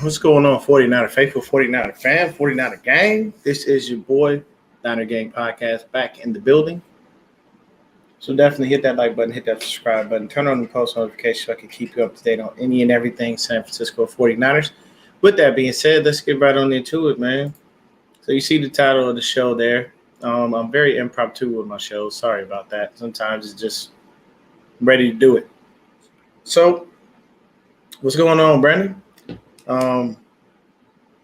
What's going on, 49er faithful, 49er fan, 49er gang? This is your boy, Niner Gang Podcast, back in the building. So definitely hit that like button, hit that subscribe button, turn on the post notifications so I can keep you up to date on any and everything San Francisco 49ers. With that being said, let's get right on into it, man. So you see the title of the show there. I'm very impromptu with my shows. Sorry about that. Sometimes it's just ready to do it. So what's going on, Brandon?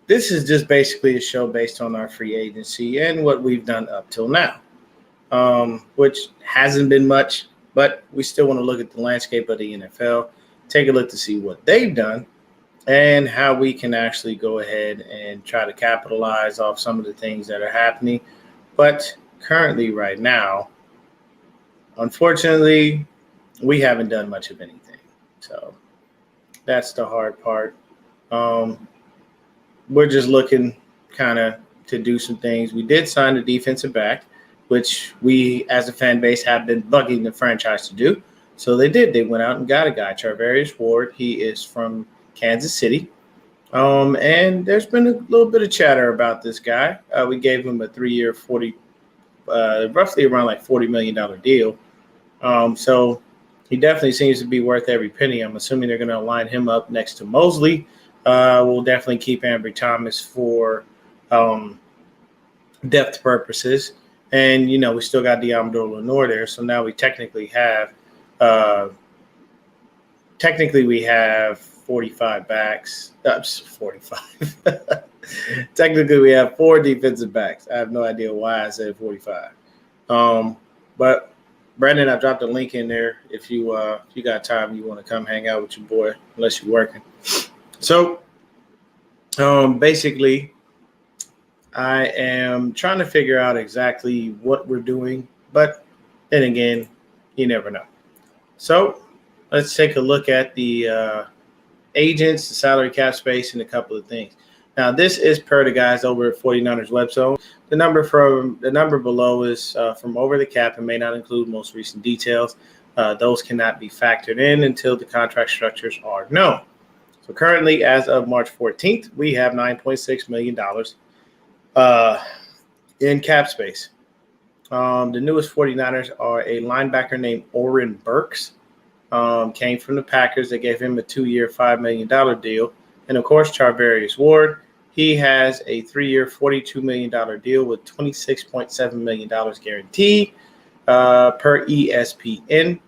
This is just basically a show based on our free agency and what we've done up till now, which hasn't been much, but we still want to look at the landscape of the NFL, take a look to see what they've done and how we can actually go ahead and try to capitalize off some of the things that are happening. But currently right now, unfortunately, we haven't done much of anything. So that's the hard part. We're just looking kind of to do some things. We did sign a defensive back, which we as a fan base have been bugging the franchise to do. So they did. They went out and got a guy, Charvarius Ward. He is from Kansas City. And there's been a little bit of chatter about this guy. We gave him a 3-year, roughly around like $40 million deal. So he definitely seems to be worth every penny. I'm assuming they're going to line him up next to Mosley. We'll definitely keep Ambry Thomas for depth purposes. And, you know, we still got Deommodore Lenoir there. So now we technically have 45 backs. 45. Technically, we have 4 defensive backs. I have no idea why I said 45. But, Brandon, I dropped a link in there. If you got time, you want to come hang out with your boy, unless you're working. So, basically, I am trying to figure out exactly what we're doing, but then again, you never know. So, let's take a look at the agents, the salary cap space, and a couple of things. Now, this is per the guys over at 49ers Web Zone. The number below is from over the cap and may not include most recent details. Those cannot be factored in until the contract structures are known. So currently, as of March 14th, we have $9.6 million in cap space. The newest 49ers are a linebacker named Oren Burks. Came from the Packers. They gave him a 2-year, $5 million deal. And, of course, Charvarius Ward. He has a 3-year, $42 million deal with $26.7 million guaranteed per ESPN.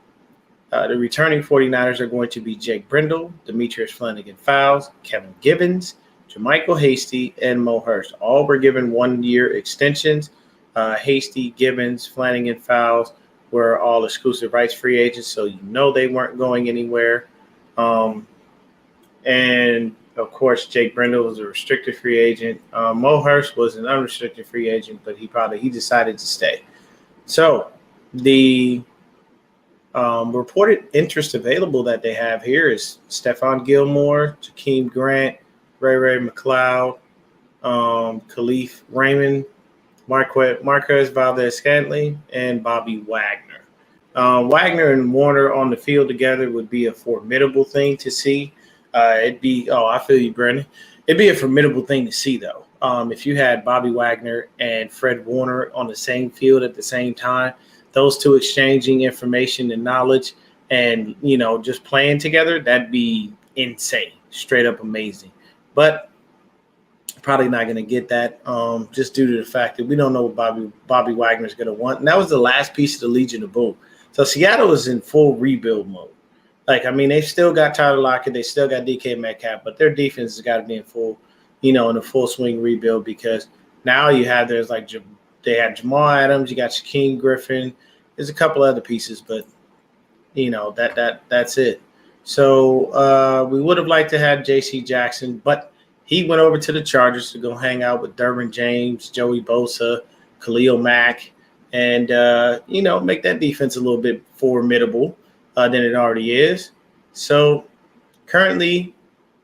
The returning 49ers are going to be Jake Brendel, Demetrius Flannigan-Fowles, Kevin Givens, JaMycal Hasty, and Mo Hurst. All were given 1-year extensions. Hasty, Givens, Flannigan-Fowles were all exclusive rights free agents, so you know they weren't going anywhere. And, of course, Jake Brendel was a restricted free agent. Mo Hurst was an unrestricted free agent, but he decided to stay. So the reported interest available that they have here is Stephon Gilmore, Jakeem Grant, Ray McLeod, Khalif Raymond, Marquez Valdez-Scantling, and Bobby Wagner. Wagner and Warner on the field together would be a formidable thing to see. I feel you, Brandon. It'd be a formidable thing to see, though. If you had Bobby Wagner and Fred Warner on the same field at the same time, those two exchanging information and knowledge and, you know, just playing together, that'd be insane, straight up amazing. But probably not going to get that just due to the fact that we don't know what Bobby Wagner is going to want. And that was the last piece of the Legion of Boom. So Seattle is in full rebuild mode. They've still got Tyler Lockett. They still got DK Metcalf, but their defense has got to be in a full swing rebuild because now they have Jamal Adams, you got Shaquem Griffin. There's a couple other pieces, but, you know, that's it. So we would have liked to have J.C. Jackson, but he went over to the Chargers to go hang out with Derwin James, Joey Bosa, Khalil Mack, and, make that defense a little bit formidable than it already is. So currently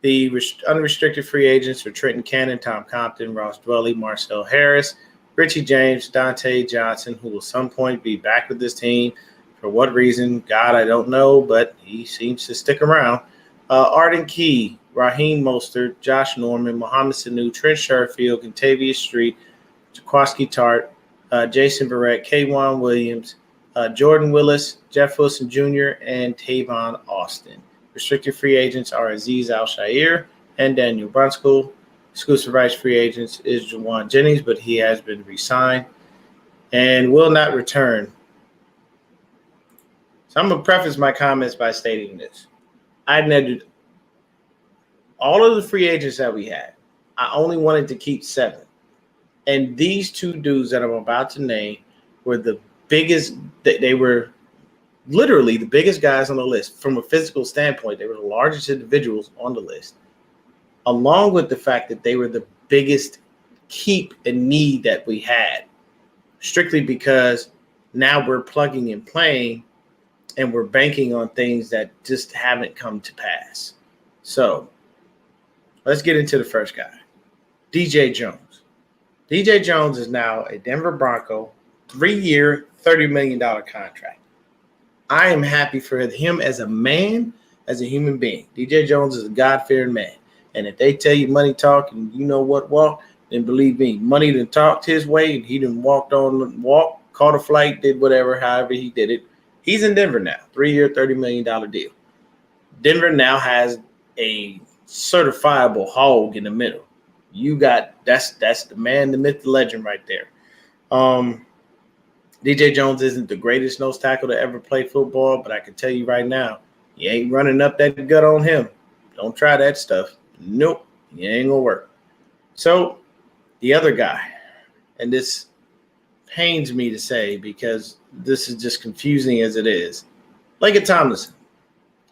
the unrestricted free agents are Trenton Cannon, Tom Compton, Ross Dwelley, Marcel Harris, Richie James, Dante Johnson, who will some point be back with this team. For what reason, God, I don't know, but he seems to stick around. Arden Key, Raheem Mostert, Josh Norman, Mohamed Sanu, Trent Sherfield, Contavious Street, Jaquiski Tart, Jason Verrett, K'Wan Williams, Jordan Willis, Jeff Wilson Jr., and Tavon Austin. Restricted free agents are Azeez Al-Shaair and Daniel Brunskill. Exclusive rights free agents is Juwan Jennings, but he has been re-signed and will not return. So I'm going to preface my comments by stating this. All of the free agents that we had, I only wanted to keep 7. And these 2 dudes that I'm about to name were the biggest. They were literally the biggest guys on the list from a physical standpoint. They were the largest individuals on the list, along with the fact that they were the biggest keep and need that we had, strictly because now we're plugging and playing and we're banking on things that just haven't come to pass. So let's get into the first guy, DJ Jones. DJ Jones is now a Denver Bronco, 3-year, $30 million contract. I am happy for him as a man, as a human being. DJ Jones is a God-fearing man. And if they tell you money talk and you know what walk, then believe me, money done talked his way and he done walked, caught a flight, did whatever, however he did it. He's in Denver now, 3-year, $30 million deal. Denver now has a certifiable hog in the middle. You got that's the man, the myth, the legend right there. DJ Jones isn't the greatest nose tackle to ever play football, but I can tell you right now, you ain't running up that gut on him. Don't try that stuff. Nope, it ain't gonna work. So the other guy, and this pains me to say because this is just confusing as it is, Laken Tomlinson.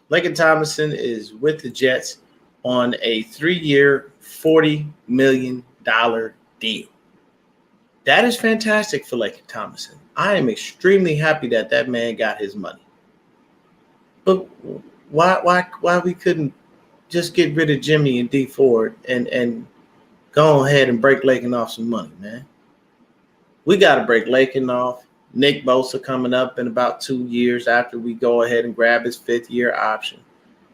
Laken Tomlinson is with the Jets on a 3-year, $40 million deal. That is fantastic for Laken Tomlinson. I am extremely happy that that man got his money. But why we couldn't just get rid of Jimmy and D Ford and go ahead and break Laken off some money, man? We got to break Laken off. Nick Bosa coming up in about 2 years after we go ahead and grab his 5th-year option.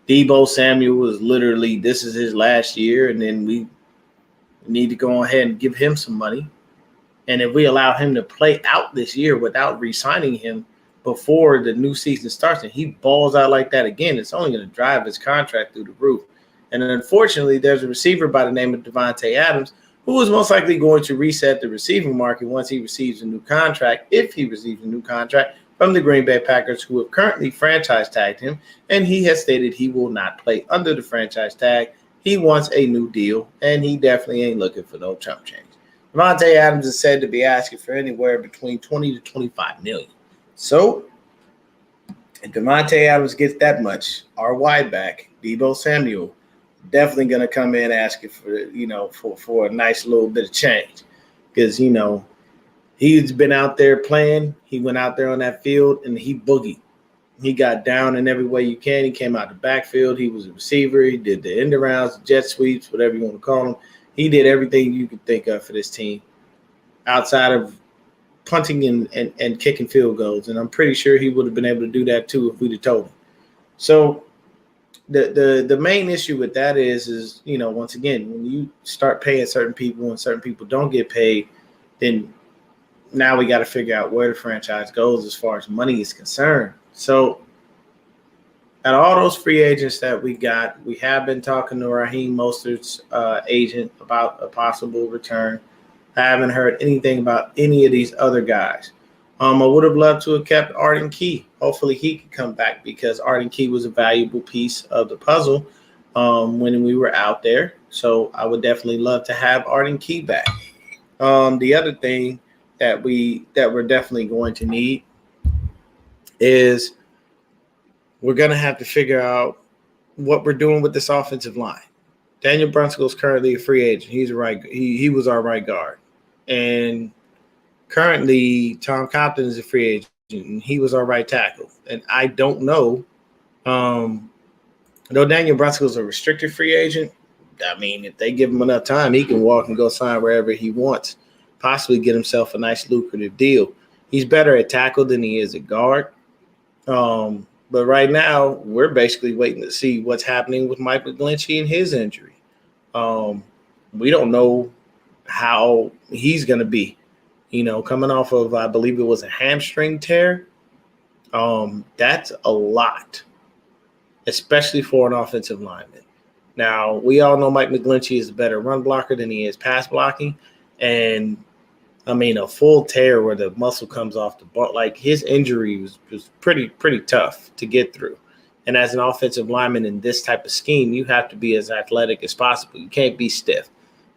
Deebo Samuel was literally, this is his last year, and then we need to go ahead and give him some money. And if we allow him to play out this year without re-signing him before the new season starts and he balls out like that again, it's only going to drive his contract through the roof. And then unfortunately, there's a receiver by the name of Davante Adams who is most likely going to reset the receiving market once he receives a new contract, if he receives a new contract from the Green Bay Packers, who have currently franchise tagged him, and he has stated he will not play under the franchise tag. He wants a new deal, and he definitely ain't looking for no chump change. Davante Adams is said to be asking for anywhere between $20 to $25 million. So, if Davante Adams gets that much, our wide back, Deebo Samuel, definitely going to come in asking for a nice little bit of change, because he's been out there playing. He went out there on that field and he boogied. He got down in every way you can. He came out the backfield. He was a receiver. He did the end arounds, jet sweeps, whatever you want to call them. He did everything you could think of for this team outside of punting and kicking field goals. And I'm pretty sure he would have been able to do that too if we'd have told him. So the main issue with that is once again, when you start paying certain people and certain people don't get paid, then now we got to figure out where the franchise goes as far as money is concerned. So at all those free agents that we got, we have been talking to Raheem Mostert's agent about a possible return. I haven't heard anything about any of these other guys. I would have loved to have kept Arden Key. Hopefully he could come back, because Arden Key was a valuable piece of the puzzle when we were out there. So I would definitely love to have Arden Key back. The other thing that we're definitely going to need is we're going to have to figure out what we're doing with this offensive line. Daniel Brunskill is currently a free agent. He's he was our right guard. And currently Tom Compton is a free agent, and he was our right tackle. And I don't know. Though Daniel Brunskill is a restricted free agent, I mean, if they give him enough time, he can walk and go sign wherever he wants, possibly get himself a nice lucrative deal. He's better at tackle than he is at guard. But right now, we're basically waiting to see what's happening with Mike McGlinchey and his injury. Um, we don't know how he's going to be. Coming off of, I believe it was a hamstring tear. That's a lot, especially for an offensive lineman. Now, we all know Mike McGlinchey is a better run blocker than he is pass blocking. And, I mean, a full tear where the muscle comes off the bone, like his injury was pretty tough to get through. And as an offensive lineman in this type of scheme, you have to be as athletic as possible. You can't be stiff.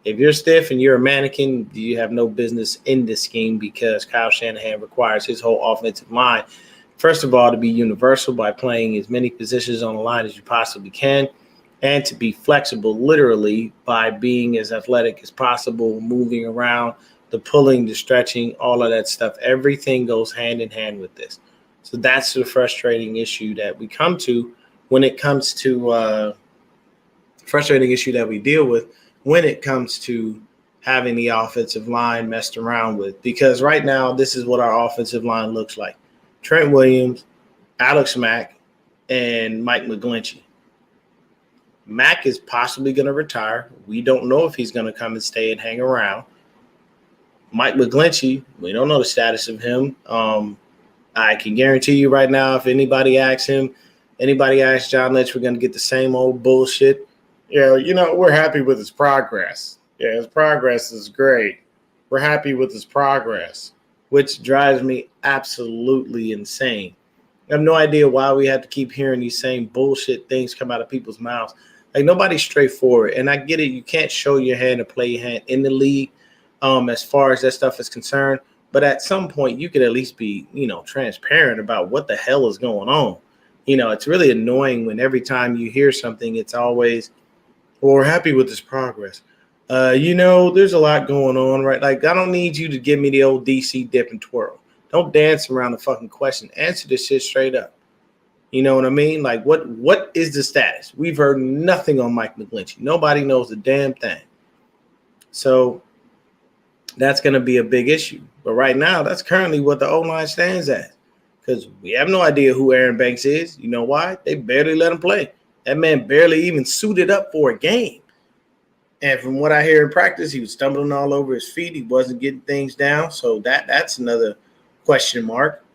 If you're stiff and you're a mannequin, you have no business in this scheme because Kyle Shanahan requires his whole offensive line, first of all, to be universal by playing as many positions on the line as you possibly can, and to be flexible literally by being as athletic as possible, moving around, the pulling, the stretching, all of that stuff. Everything goes hand in hand with this. So that's the frustrating issue that we come to when it comes to frustrating issue that we deal with when it comes to having the offensive line messed around with. Because right now, this is what our offensive line looks like. Trent Williams, Alex Mack, and Mike McGlinchey. Mack is possibly going to retire. We don't know if he's going to come and stay and hang around. Mike McGlinchey, we don't know the status of him. I can guarantee you right now, if anybody asks John Lynch, we're going to get the same old bullshit. Yeah, we're happy with his progress. Yeah, his progress is great. We're happy with his progress, which drives me absolutely insane. I have no idea why we have to keep hearing these same bullshit things come out of people's mouths. Like, nobody's straightforward. And I get it. You can't show your hand or play your hand in the league as far as that stuff is concerned. But at some point, you could at least be, transparent about what the hell is going on. It's really annoying when every time you hear something, it's always, well, we're happy with this progress. There's a lot going on, right? Like, I don't need you to give me the old DC dip and twirl. Don't dance around the fucking question. Answer this shit straight up. You know what I mean? Like, what is the status? We've heard nothing on Mike McGlinchey. Nobody knows a damn thing. So that's going to be a big issue. But right now, that's currently what the O-line stands at. Because we have no idea who Aaron Banks is. You know why? They barely let him play. That man barely even suited up for a game. And from what I hear in practice, he was stumbling all over his feet. He wasn't getting things down. So that's another question mark.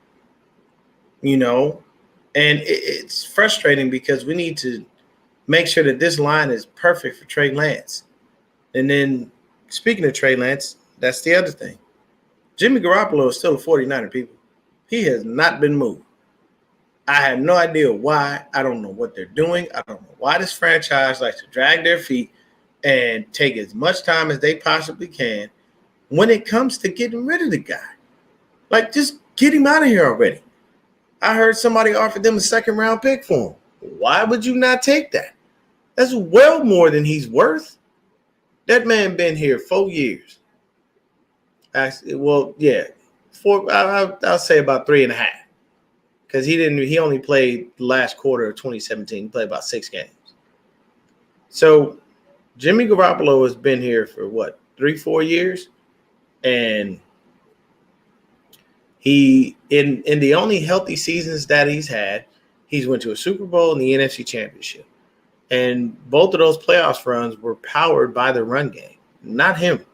And it's frustrating because we need to make sure that this line is perfect for Trey Lance. And then, speaking of Trey Lance, that's the other thing. Jimmy Garoppolo is still a 49er, people. He has not been moved. I have no idea why. I don't know what they're doing. I don't know why this franchise likes to drag their feet and take as much time as they possibly can when it comes to getting rid of the guy. Like, just get him out of here already. I heard somebody offered them a second-round pick for him. Why would you not take that? That's well more than he's worth. That man been here 4 years. I'll say about 3.5. Because he only played the last quarter of 2017. He played about 6 games. So Jimmy Garoppolo has been here for 3-4 years? And he in the only healthy seasons that he's had, he's went to a Super Bowl and the NFC Championship. And both of those playoffs runs were powered by the run game, not him.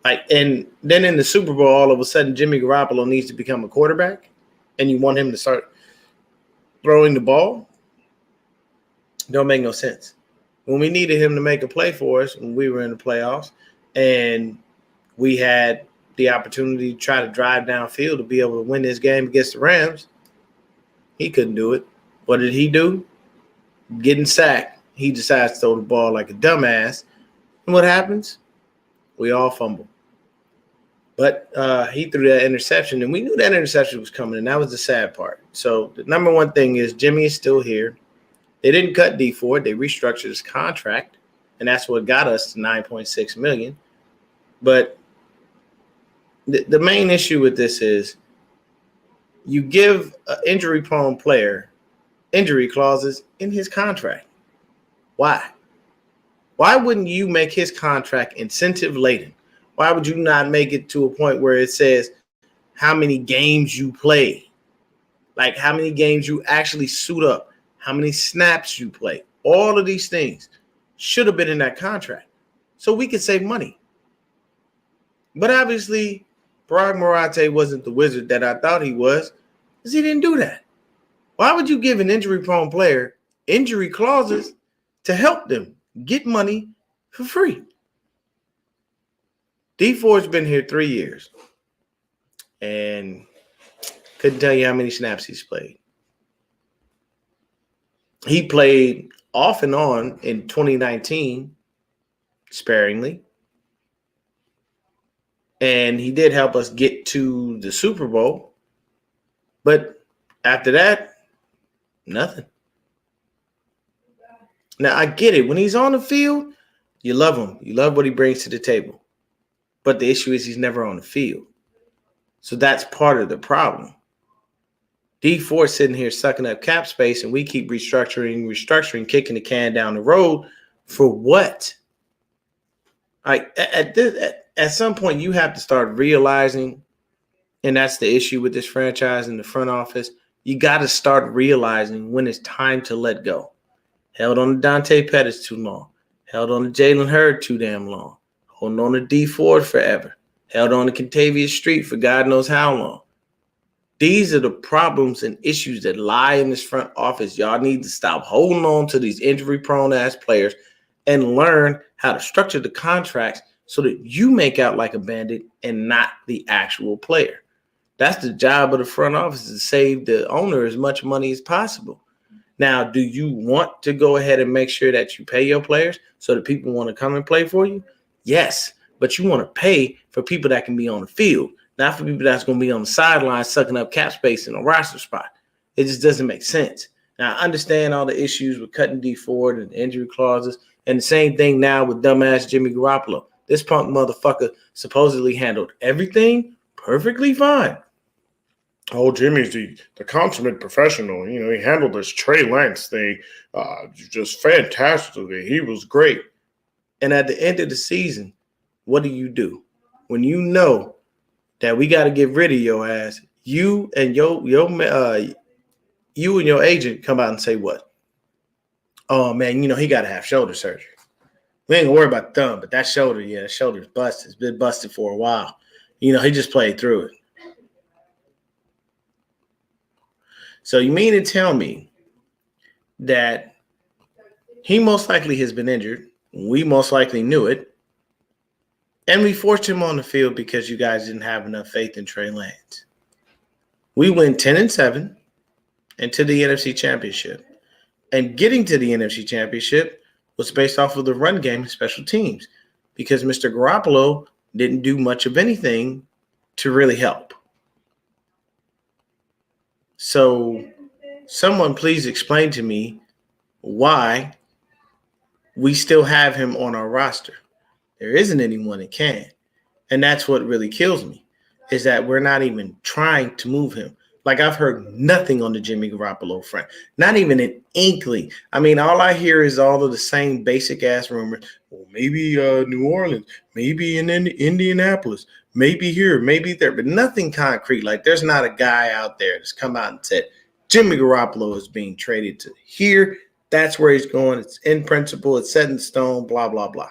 And then in the Super Bowl, all of a sudden, Jimmy Garoppolo needs to become a quarterback, and you want him to start throwing the ball? Don't make no sense. When we needed him to make a play for us when we were in the playoffs, and we had the opportunity to try to drive downfield to be able to win this game against the Rams, he couldn't do it. What did he do? Getting sacked. He decides to throw the ball like a dumbass. And what happens? We all fumble. But he threw that interception, and we knew that interception was coming, and that was the sad part. So the number one thing is Jimmy is still here. They didn't cut D Ford. They restructured his contract, and that's what got us to $9.6 million. But the main issue with this is you give an injury-prone player injury clauses in his contract. Why? Why wouldn't you make his contract incentive-laden? Why would you not make it to a point where it says how many games you play? Like how many games you actually suit up, how many snaps you play. All of these things should have been in that contract so we could save money. But obviously, Parag Marate wasn't the wizard that I thought he was because he didn't do that. Why would you give an injury-prone player injury clauses to help them get money for free? Dee Ford's been here 3 years and couldn't tell you how many snaps he's played. He played off and on in 2019, sparingly. And he did help us get to the Super Bowl. But after that, nothing. Now, I get it. When he's on the field, you love him. You love what he brings to the table. But the issue is he's never on the field. So that's part of the problem. Dee Ford sitting here sucking up cap space, and we keep restructuring, kicking the can down the road for what? At some point, you have to start realizing, and that's the issue with this franchise in the front office, you got to start realizing when it's time to let go. Held on to Dante Pettis too long. Held on to Jalen Hurd too damn long. Holding on to Dee Ford forever. Held on to Kentavious Street for God knows how long. These are the problems and issues that lie in this front office. Y'all need to stop holding on to these injury-prone ass players and learn how to structure the contracts so that you make out like a bandit and not the actual player. That's the job of the front office, to save the owner as much money as possible. Now, do you want to go ahead and make sure that you pay your players so that people want to come and play for you? Yes, but you want to pay for people that can be on the field, not for people that's going to be on the sideline sucking up cap space in a roster spot. It just doesn't make sense. Now, I understand all the issues with cutting Dee Ford and injury clauses, and the same thing now with dumbass Jimmy Garoppolo. This punk motherfucker supposedly handled everything perfectly fine. Oh, Jimmy's the consummate professional. You know, he handled this Trey Lance thing just fantastically. He was great. And at the end of the season, what do? When you know that we got to get rid of your ass, you and your agent come out and say what? Oh, man, you know, he got to have shoulder surgery. We ain't gonna worry about the thumb, but that shoulder's busted. It's been busted for a while. You know, he just played through it. So you mean to tell me that he most likely has been injured? We most likely knew it. And we forced him on the field because you guys didn't have enough faith in Trey Lance. We went 10-7 into the NFC Championship. And getting to the NFC Championship was based off of the run game and special teams, because Mr. Garoppolo didn't do much of anything to really help. So someone please explain to me why we still have him on our roster. There isn't anyone that can. And that's what really kills me, is that we're not even trying to move him. Like, I've heard nothing on the Jimmy Garoppolo front, not even an inkling. I mean, all I hear is all of the same basic ass rumors. Well, maybe New Orleans, maybe in Indianapolis, maybe here, maybe there, but nothing concrete. Like, there's not a guy out there that's come out and said, Jimmy Garoppolo is being traded to here. That's where he's going. It's in principle. It's set in stone, blah, blah, blah.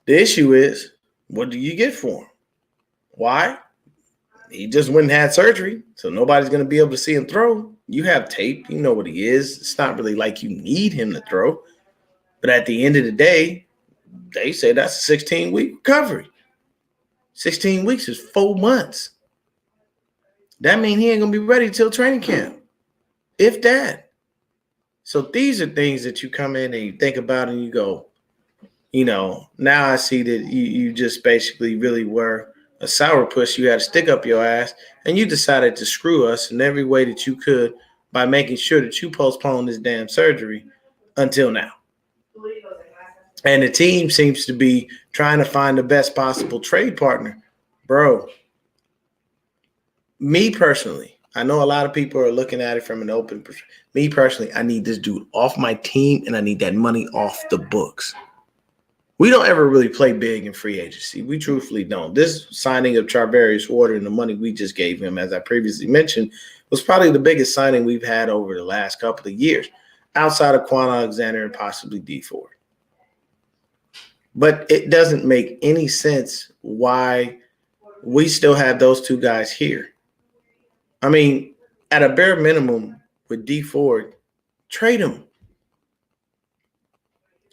The issue is, what do you get for him? Why? He just went and had surgery, so nobody's going to be able to see him throw. You have tape. You know what he is. It's not really like you need him to throw. But at the end of the day, they say that's a 16-week recovery. 16 weeks is 4 months. That means he ain't going to be ready till training camp, if that. So these are things that you come in and you think about and you go, you know, now I see that you just basically really were a sourpuss. You had to stick up your ass, and you decided to screw us in every way that you could by making sure that you postponed this damn surgery until now. And the team seems to be trying to find the best possible trade partner. Bro, me personally, I know a lot of people are looking at it from an open perspective. Me personally, I need this dude off my team, and I need that money off the books. We don't ever really play big in free agency. We truthfully don't. This signing of Charvarius Ward and the money we just gave him, as I previously mentioned, was probably the biggest signing we've had over the last couple of years, outside of Quan Alexander and possibly Dee Ford. But it doesn't make any sense why we still have those two guys here. I mean, at a bare minimum with Dee Ford, trade him.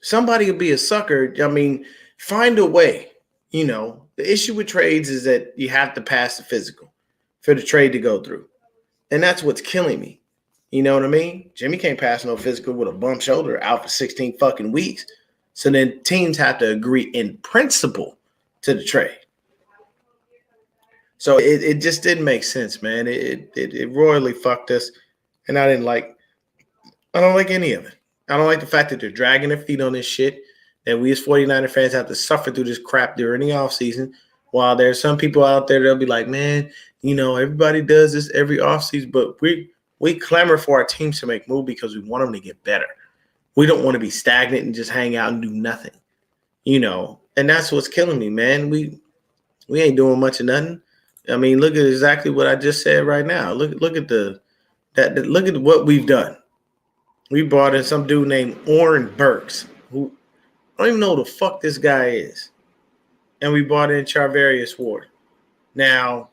Somebody will be a sucker. I mean, find a way. You know, the issue with trades is that you have to pass the physical for the trade to go through. And that's what's killing me. You know what I mean? Jimmy can't pass no physical with a bump shoulder out for 16 fucking weeks. So then teams have to agree in principle to the trade. So it just didn't make sense, man. It royally fucked us. And I don't like any of it. I don't like the fact that they're dragging their feet on this shit, that we as 49er fans have to suffer through this crap during the offseason, while there's some people out there that'll be like, man, you know, everybody does this every offseason, but we clamor for our teams to make moves because we want them to get better. We don't want to be stagnant and just hang out and do nothing, you know, and that's what's killing me, man. We ain't doing much of nothing. I mean, look at exactly what I just said right now. Look at what we've done. We brought in some dude named Oren Burks, who I don't even know who the fuck this guy is. And we brought in Charvarius Ward. Now,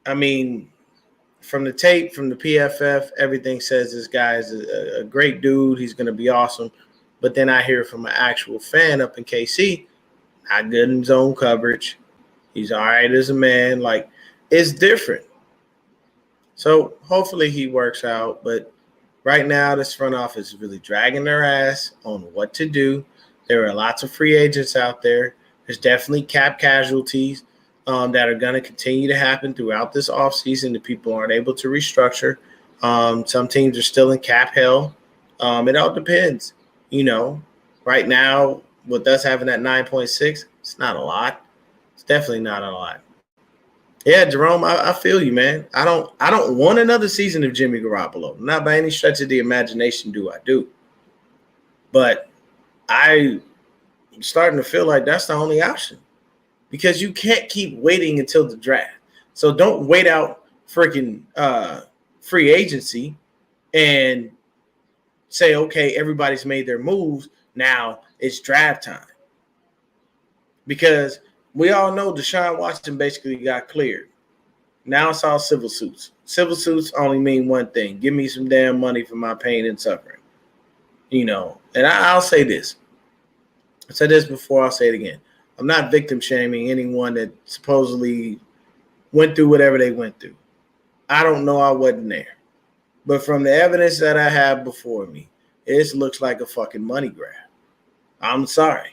I mean, from the tape, from the PFF, everything says this guy is a great dude. He's going to be awesome. But then I hear from an actual fan up in KC, not good in zone coverage. He's all right as a man. Like, it's different. So hopefully he works out. But right now, this front office is really dragging their ass on what to do. There are lots of free agents out there. There's definitely cap casualties that are going to continue to happen throughout this offseason that people aren't able to restructure. Some teams are still in cap hell. It all depends. You know, right now, with us having that 9.6, it's not a lot. It's definitely not a lot. Yeah, Jerome, I feel you, man. I don't want another season of Jimmy Garoppolo. Not by any stretch of the imagination do I do. But I'm starting to feel like that's the only option because you can't keep waiting until the draft. So don't wait out freaking free agency and say, okay, everybody's made their moves. Now it's draft time. Because we all know Deshaun Watson basically got cleared. Now it's all civil suits. Civil suits only mean one thing. Give me some damn money for my pain and suffering. You know, and I'll say this. I said this before, I'll say it again. I'm not victim shaming anyone that supposedly went through whatever they went through. I don't know. I wasn't there. But from the evidence that I have before me, it looks like a fucking money grab. I'm sorry.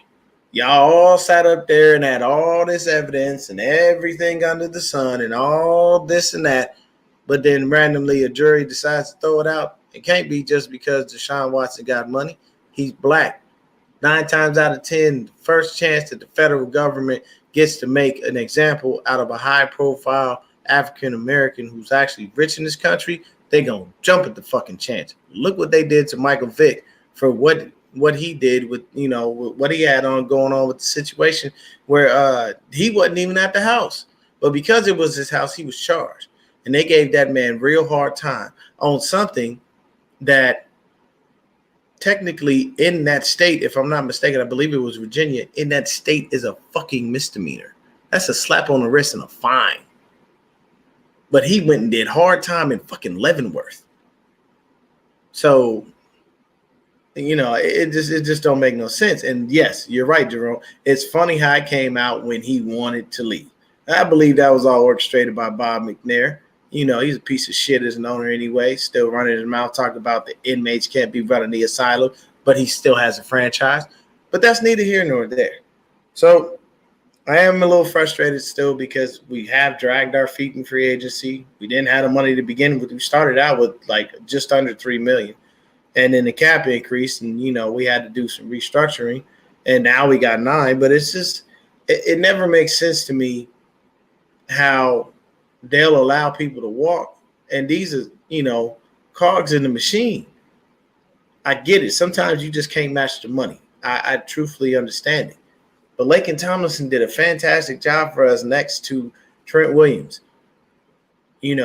Y'all all sat up there and had all this evidence and everything under the sun and all this and that, but then randomly a jury decides to throw it out. It can't be just because Deshaun Watson got money. He's black. 9 times out of 10, the first chance that the federal government gets to make an example out of a high-profile African-American who's actually rich in this country, they're going to jump at the fucking chance. Look what they did to Michael Vick for what he did with, you know, what he had going on with the situation where he wasn't even at the house. But because it was his house, he was charged. And they gave that man real hard time on something that technically in that state, if I'm not mistaken, I believe it was Virginia, in that state is a fucking misdemeanor. That's a slap on the wrist and a fine. But he went and did hard time in fucking Leavenworth. So, you know, it just don't make no sense. And yes, you're right, Jerome. It's funny how it came out when he wanted to leave. I believe that was all orchestrated by Bob McNair. You know, he's a piece of shit as an owner anyway, still running his mouth, talking about the inmates can't be running the asylum, but he still has a franchise. But that's neither here nor there. So I am a little frustrated still because we have dragged our feet in free agency. We didn't have the money to begin with. We started out with like just under $3 million. And then the cap increased, and, you know, we had to do some restructuring, and now we got 9. But it's just it never makes sense to me how they'll allow people to walk, and these are, you know, cogs in the machine. I get it. Sometimes you just can't match the money. I truthfully understand it. But Laken Tomlinson did a fantastic job for us next to Trent Williams. And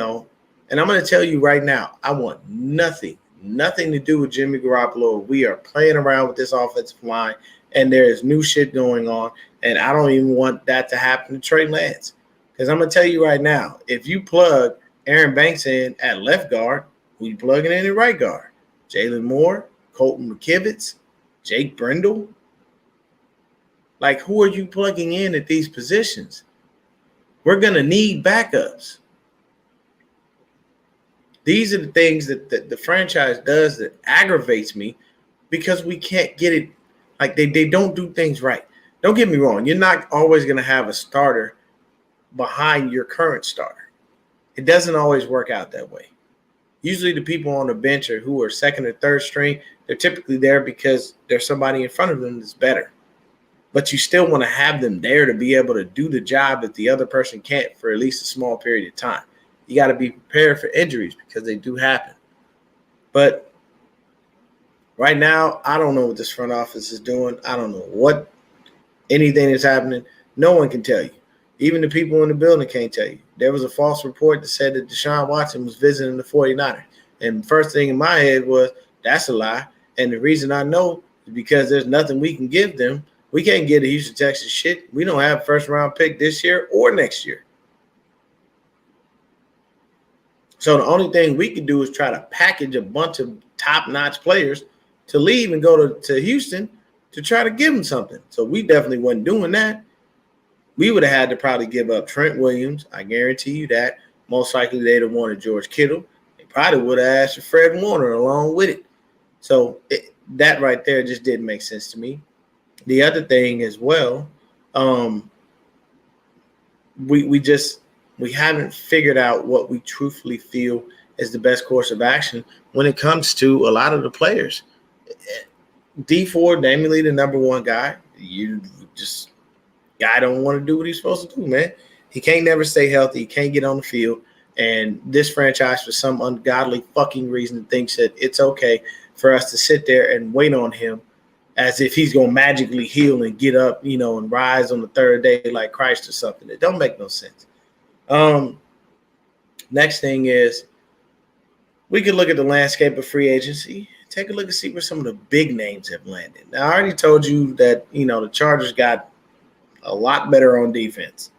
I'm going to tell you right now, I want nothing to do with Jimmy Garoppolo. We are playing around with this offensive line, and there is new shit going on, and I don't even want that to happen to Trey Lance. Because I'm going to tell you right now, if you plug Aaron Banks in at left guard, who you plugging in at right guard? Jalen Moore, Colton McKivitz, Jake Brendel? Like, who are you plugging in at these positions? We're going to need backups. These are the things that the franchise does that aggravates me because we can't get it. Like, they don't do things right. Don't get me wrong. You're not always going to have a starter behind your current starter. It doesn't always work out that way. Usually the people on the bench or who are second or third string, they're typically there because there's somebody in front of them that's better. But you still want to have them there to be able to do the job that the other person can't for at least a small period of time. You got to be prepared for injuries because they do happen. But right now, I don't know what this front office is doing. I don't know what anything is happening. No one can tell you. Even the people in the building can't tell you. There was a false report that said that Deshaun Watson was visiting the 49ers. And the first thing in my head was, that's a lie. And the reason I know is because there's nothing we can give them. We can't get a Houston Texans shit. We don't have a first-round pick this year or next year. So the only thing we can do is try to package a bunch of top-notch players to leave and go to Houston to try to give them something. So we definitely wasn't doing that. We would have had to probably give up Trent Williams. I guarantee you that. Most likely they'd have wanted George Kittle. They probably would have asked for Fred Warner along with it. So that right there just didn't make sense to me. The other thing as well, we haven't figured out what we truthfully feel is the best course of action when it comes to a lot of the players. Dee Ford, namely the number one guy, guy don't want to do what he's supposed to do, man. He can't never stay healthy. He can't get on the field. And this franchise, for some ungodly fucking reason, thinks that it's okay for us to sit there and wait on him as if he's going to magically heal and get up, and rise on the third day like Christ or something. It don't make no sense. Next thing is we could look at the landscape of free agency. Take a look and see where some of the big names have landed. Now, I already told you that, the Chargers got a lot better on defense.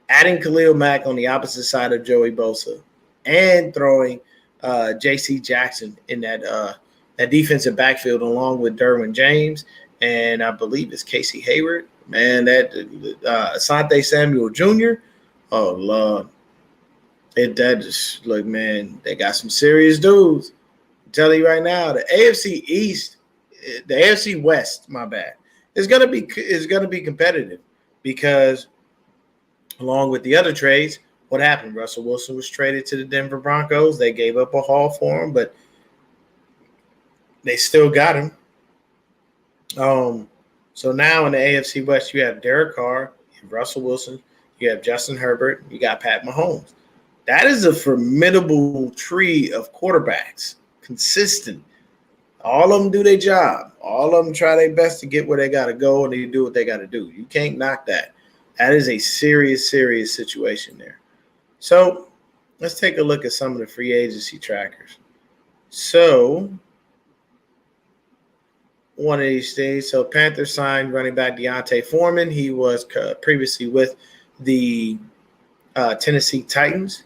Adding Khalil Mack on the opposite side of Joey Bosa and throwing J.C. Jackson in that defensive backfield along with Derwin James and I believe it's Casey Hayward. Man, that Asante Samuel Jr., oh, Lord. That just, look, man, they got some serious dudes. I'm telling you right now, the AFC West, my bad, is gonna be competitive because along with the other trades, what happened? Russell Wilson was traded to the Denver Broncos. They gave up a haul for him, but they still got him. So now in the AFC West, you have Derek Carr, you have Russell Wilson, you have Justin Herbert, you got Pat Mahomes. That is a formidable tree of quarterbacks, consistent. All of them do their job. All of them try their best to get where they got to go, and they do what they got to do. You can't knock that. That is a serious, serious situation there. So let's take a look at some of the free agency trackers. So one of these things. So Panthers signed running back Deontay Foreman. He was previously with the Tennessee Titans.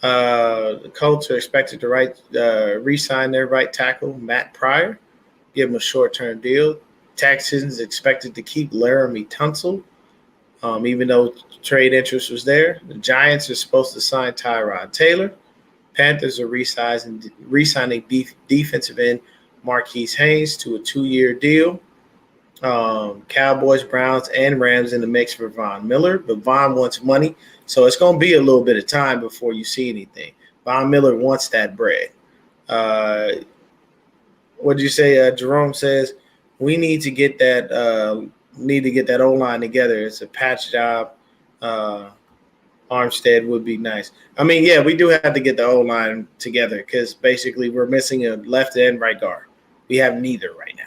The Colts are expected to re-sign their right tackle, Matt Pryor, give him a short-term deal. Texans expected to keep Laramie Tunsil, even though trade interest was there. The Giants are supposed to sign Tyrod Taylor. Panthers are re-signing defensive end Marquise Haynes to a 2-year deal. Cowboys, Browns, and Rams in the mix for Von Miller, but Von wants money, so it's going to be a little bit of time before you see anything. Von Miller wants that bread. What did you say? Jerome says we need to get that O-line together. It's a patch job. Armstead would be nice. I mean, yeah, we do have to get the O-line together because basically we're missing a left and right guard. We have neither right now.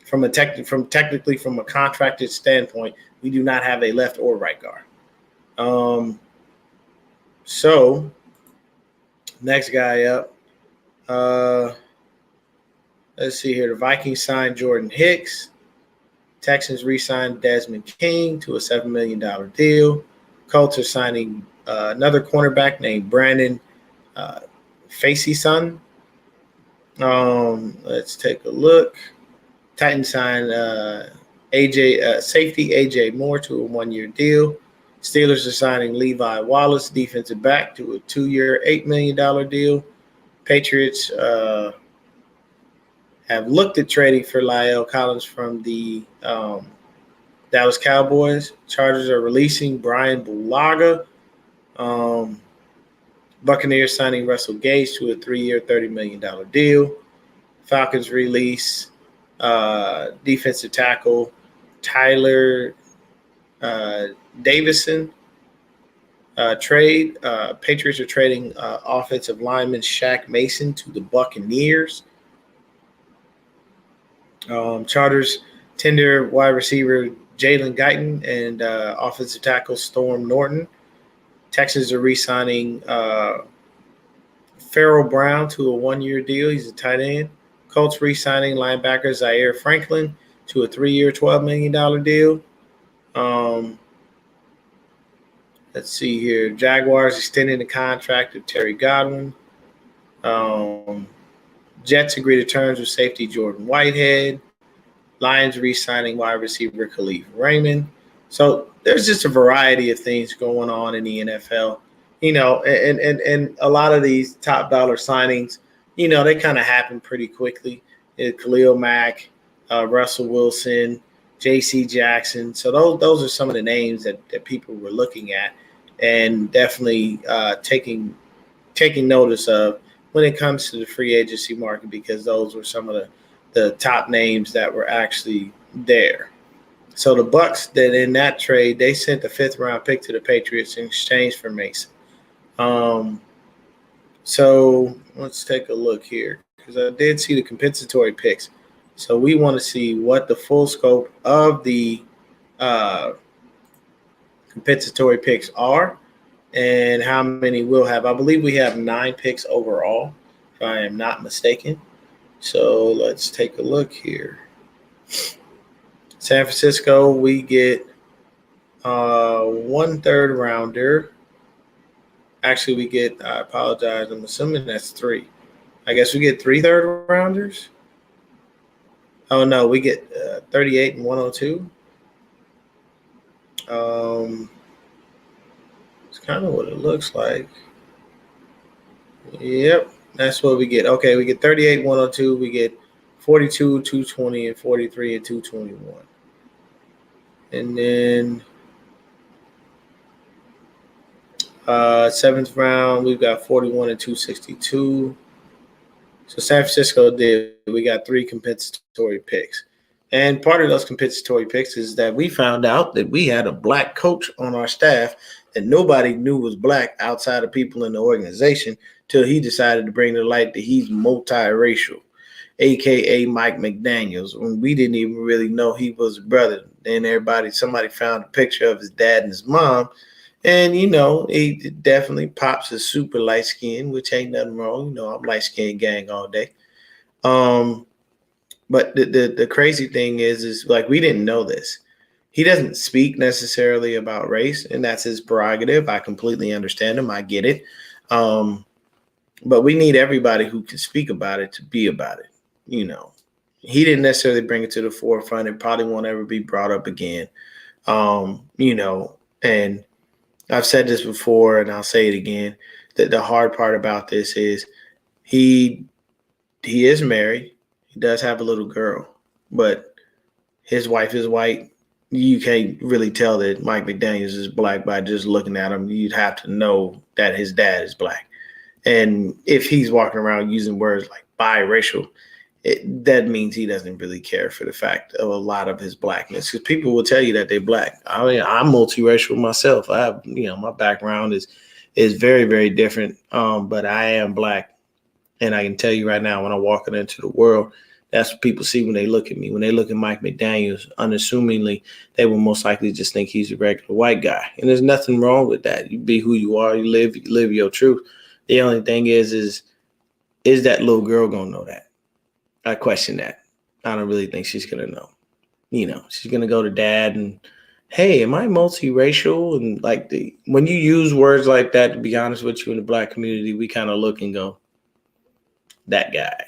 from a contracted standpoint, we do not have a left or right guard. So next guy up. Let's see here. The Vikings signed Jordan Hicks. Texans re-signed Desmond King to a $7 million deal. Colts are signing another cornerback named Brandon Facyson. Let's take a look. Titans signed safety AJ Moore to a 1-year deal. Steelers are signing Levi Wallace, defensive back, to a 2-year, $8 million deal. Patriots have looked at trading for La'el Collins from the Dallas Cowboys. Chargers are releasing Brian Bulaga. Buccaneers signing Russell Gage to a 3-year, $30 million deal. Falcons release defensive tackle Tyler Davison. Trade. Patriots are trading offensive lineman Shaq Mason to the Buccaneers. Chargers tender wide receiver Jalen Guyton and offensive tackle Storm Norton. Texans are re-signing Farrell Brown to a 1-year deal. He's a tight end. Colts re-signing linebacker Zaire Franklin to a 3-year, $12 million deal. Let's see here. Jaguars extending the contract of Terry Godwin. Jets agree to terms with safety Jordan Whitehead. Lions re-signing wide receiver Khalif Raymond. So there's just a variety of things going on in the NFL, and a lot of these top dollar signings, they kind of happen pretty quickly. Khalil Mack, Russell Wilson, J.C. Jackson. So those are some of the names that people were looking at and definitely taking notice of when it comes to the free agency market, because those were some of the top names that were actually there. So the Bucks, that in that trade, they sent the 5th-round pick to the Patriots in exchange for Mason. So let's take a look here, because I did see the compensatory picks. So we want to see what the full scope of the compensatory picks are and how many we'll have. I believe we have 9 picks overall, if I am not mistaken. So let's take a look here. San Francisco, we get 1 3rd-rounder. Actually, we get, I apologize, I'm assuming that's 3. I guess we get 3 3rd-rounders. Oh, no, we get 38 and 102. It's kind of what it looks like. Yep, that's what we get. Okay, we get 38 102. We get 42 220 and 43 and 221. And then 7th round, we've got 41 and 262. So San Francisco we got 3 compensatory picks. And part of those compensatory picks is that we found out that we had a black coach on our staff that nobody knew was black outside of people in the organization till he decided to bring to light that he's multiracial, a.k.a. Mike McDaniels, when we didn't even really know he was a brother. Then somebody found a picture of his dad and his mom, and, he definitely pops as super light skin, which ain't nothing wrong. I'm light skin gang all day. But the crazy thing is like, we didn't know this. He doesn't speak necessarily about race, and that's his prerogative. I completely understand him. I get it. But we need everybody who can speak about it to be about it. He didn't necessarily bring it to the forefront. It probably won't ever be brought up again. And I've said this before, and I'll say it again, that the hard part about this is he is married. He does have a little girl, but his wife is white. You can't really tell that Mike McDaniels is black by just looking at him. You'd have to know that his dad is black. And if he's walking around using words like biracial, that means he doesn't really care for the fact of a lot of his blackness, because people will tell you that they're black. I mean, I'm multiracial myself. I have, my background is very, very different. But I am black. And I can tell you right now, when I'm walking into the world, That's what people see when they look at me. When they look at Mike McDaniels, unassumingly, they will most likely just think he's a regular white guy. And there's nothing wrong with that. You be who you are. You live your truth. The only thing is that little girl gonna know that? I question that. I don't really think she's gonna know. She's gonna go to dad and, hey, am I multiracial? And like when you use words like that, to be honest with you, in the black community, we kind of look and go, that guy.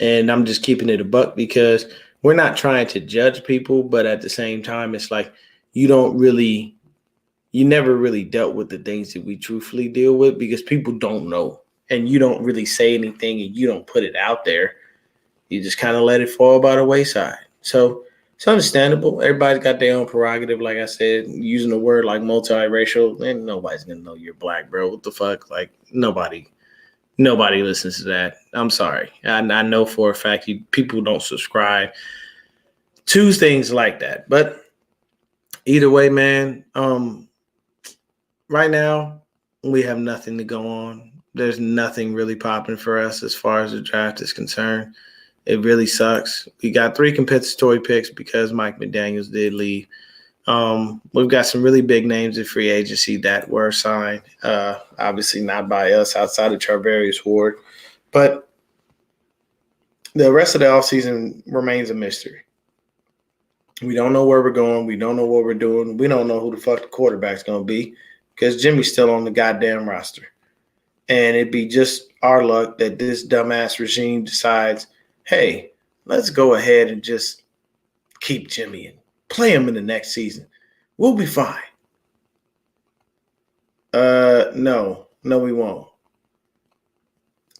And I'm just keeping it a buck because we're not trying to judge people, but at the same time, it's like you never really dealt with the things that we truthfully deal with because people don't know. And you don't really say anything and you don't put it out there. You just kind of let it fall by the wayside. So it's understandable. Everybody's got their own prerogative. Like I said, using a word like multiracial, and nobody's going to know you're black, bro. What the fuck? Like nobody listens to that. I'm sorry. I know for a fact people don't subscribe to things like that. But either way, man, right now we have nothing to go on. There's nothing really popping for us as far as the draft is concerned. It really sucks. We got 3 compensatory picks because Mike McDaniels did leave. We've got some really big names in free agency that were signed. Obviously not by us outside of Charvarius Ward. But the rest of the offseason remains a mystery. We don't know where we're going. We don't know what we're doing. We don't know who the fuck the quarterback's going to be because Jimmy's still on the goddamn roster. And it'd be just our luck that this dumbass regime decides, hey, let's go ahead and just keep Jimmy and play him in the next season. We'll be fine. No, we won't.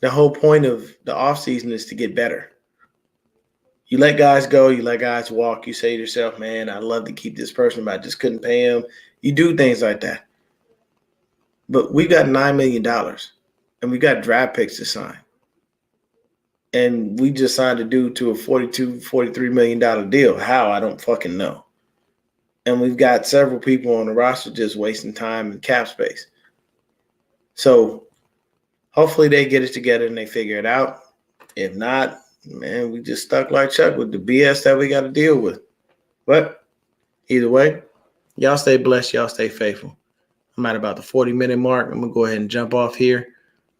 The whole point of the offseason is to get better. You let guys go, you let guys walk. You say to yourself, man, I'd love to keep this person, but I just couldn't pay him. You do things like that. But we got $9 million, and we got draft picks to sign. And we just signed a dude to a $43 million deal. How? I don't fucking know. And we've got several people on the roster just wasting time and cap space. So hopefully they get it together and they figure it out. If not, man, we just stuck like Chuck with the BS that we got to deal with. But either way, y'all stay blessed. Y'all stay faithful. I'm at about the 40-minute mark. I'm going to go ahead and jump off here.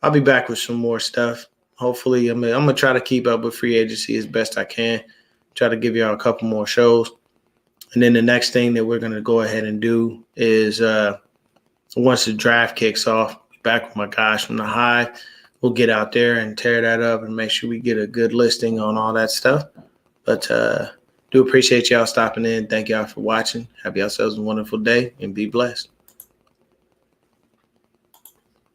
I'll be back with some more stuff. Hopefully, I'm going to try to keep up with free agency as best I can. Try to give y'all a couple more shows. And then the next thing that we're going to go ahead and do is once the draft kicks off, back with my guys from the Hive. We'll get out there and tear that up and make sure we get a good listing on all that stuff. But do appreciate y'all stopping in. Thank y'all for watching. Have yourselves a wonderful day and be blessed.